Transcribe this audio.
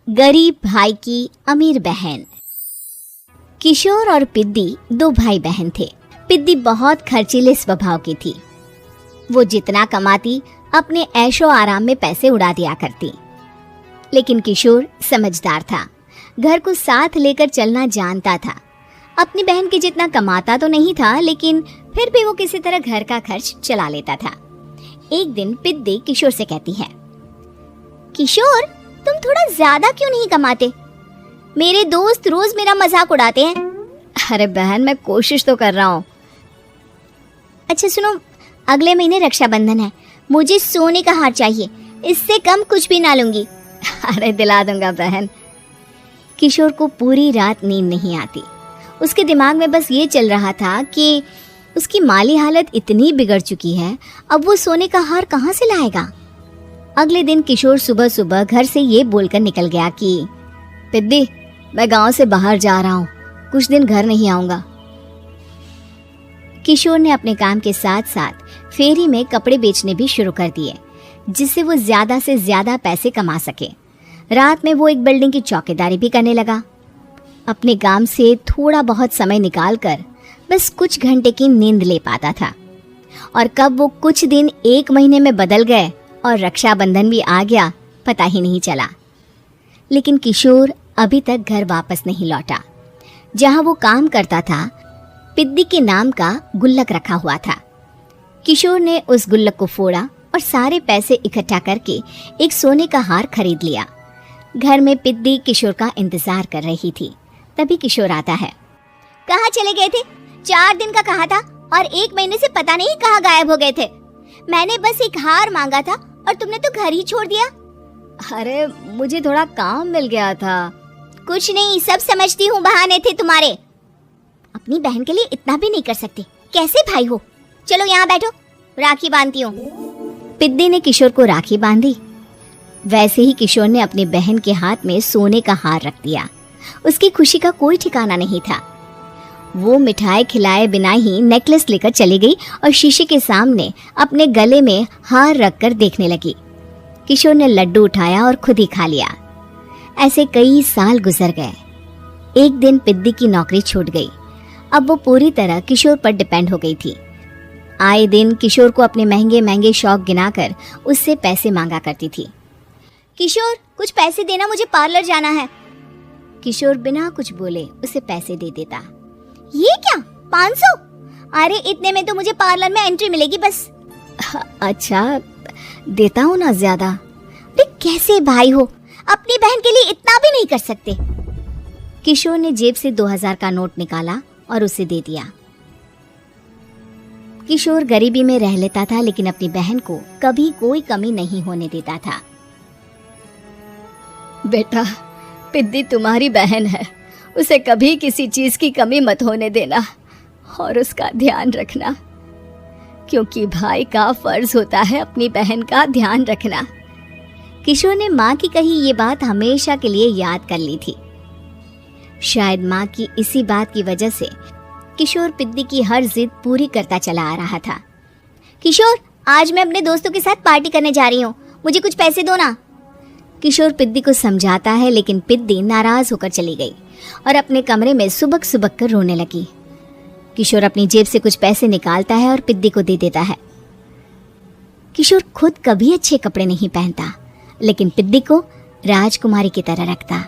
गरीब भाई की अमीर बहन। किशोर और पिद्दी दो भाई बहन थे। पिद्दी बहुत खर्चीले स्वभाव की थी। वो जितना कमाती अपने ऐशो आराम में पैसे उड़ा दिया करती। लेकिन किशोर समझदार था, घर को साथ लेकर चलना जानता था। अपनी बहन के जितना कमाता तो नहीं था, लेकिन फिर भी वो किसी तरह घर का खर्च चला लेता था। एक दिन पिद्दी किशोर से कहती है, किशोर तुम थोड़ा ज्यादा क्यों नहीं कमाते? मेरे दोस्त रोज मेरा मजाक उड़ाते हैं। अरे बहन, मैं कोशिश तो कर रहा हूँ। अच्छा सुनो, अगले महीने रक्षाबंधन है, मुझे सोने का हार चाहिए, इससे कम कुछ भी ना लूंगी। अरे दिला दूंगा बहन। किशोर को पूरी रात नींद नहीं आती। उसके दिमाग में बस ये चल रहा था कि उसकी माली हालत इतनी बिगड़ चुकी है, अब वो सोने का हार कहाँ से लाएगा। अगले दिन किशोर सुबह सुबह घर से ये बोलकर निकल गया कि पिद्दी, मैं गांव से बाहर जा रहा हूँ, कुछ दिन घर नहीं आऊंगा। किशोर ने अपने काम के साथ साथ फेरी में कपड़े बेचने भी शुरू कर दिए, जिससे वो ज्यादा से ज्यादा पैसे कमा सके। रात में वो एक बिल्डिंग की चौकीदारी भी करने लगा। अपने काम से थोड़ा बहुत समय निकालकर बस कुछ घंटे की नींद ले पाता था। और कब वो कुछ दिन एक महीने में बदल गए और रक्षाबंधन भी आ गया, पता ही नहीं चला। लेकिन किशोर अभी तक घर वापस नहीं लौटा। जहां वो काम करता था, पिद्दी के नाम का गुल्लक रखा हुआ था। किशोर ने उस गुल्लक को फोड़ा और सारे पैसे इकट्ठा करके एक सोने का हार खरीद लिया। घर में पिद्दी किशोर का इंतजार कर रही थी। तभी किशोर आता है। कहाँ चले गए थे? 4 दिन का कहा था और 1 महीने से पता नहीं कहाँ गायब हो गए थे। मैंने बस एक हार मांगा था और तुमने तो घर ही छोड़ दिया। अरे मुझे थोड़ा काम मिल गया था। कुछ नहीं, सब समझती हूँ, बहाने थे तुम्हारे। अपनी बहन के लिए इतना भी नहीं कर सकते, कैसे भाई हो? चलो यहाँ बैठो, राखी बांधती हूँ। पिद्दी ने किशोर को राखी बांधी। वैसे ही किशोर ने अपनी बहन के हाथ में सोने का हार रख दिया। उसकी खुशी का कोई ठिकाना नहीं था। वो मिठाई खिलाए बिना ही नेकलेस लेकर चली गई और शीशे के सामने अपने गले में हार रखकर देखने लगी। किशोर ने लड्डू उठाया और खुद ही खा लिया। ऐसे कई साल गुजर गए। एक दिन पिद्दी की नौकरी छूट गई। अब वो पूरी तरह किशोर पर डिपेंड हो गई थी। आए दिन किशोर को अपने महंगे महंगे शौक गिनाकर उससे पैसे मांगा करती थी। किशोर कुछ पैसे देना, मुझे पार्लर जाना है। किशोर बिना कुछ बोले उसे पैसे दे देता। ये क्या, 500? अरे इतने में तो मुझे पार्लर में एंट्री मिलेगी बस। अच्छा देता हूँ ना ज्यादा। अरे कैसे भाई हो, अपनी बहन के लिए इतना भी नहीं कर सकते। किशोर ने जेब से 2000 का नोट निकाला और उसे दे दिया। किशोर गरीबी में रह लेता था, लेकिन अपनी बहन को कभी कोई कमी नहीं होने देता था। बेटा, पिद्दी तुम्हारी बहन है, उसे कभी किसी चीज की कमी मत होने देना और उसका ध्यान रखना, क्योंकि भाई का फर्ज होता है अपनी बहन का ध्यान रखना। किशोर ने माँ की कही ये बात हमेशा के लिए याद कर ली थी। शायद माँ की इसी बात की वजह से किशोर पिद्दी की हर जिद पूरी करता चला आ रहा था। किशोर, आज मैं अपने दोस्तों के साथ पार्टी करने जा रही हूँ, मुझे कुछ पैसे दो ना। किशोर पिद्दी को समझाता है, लेकिन पिद्दी नाराज होकर चली गई और अपने कमरे में सुबक सुबक कर रोने लगी। किशोर अपनी जेब से कुछ पैसे निकालता है और पिद्दी को दे देता है। किशोर खुद कभी अच्छे कपड़े नहीं पहनता, लेकिन पिद्दी को राजकुमारी की तरह रखता।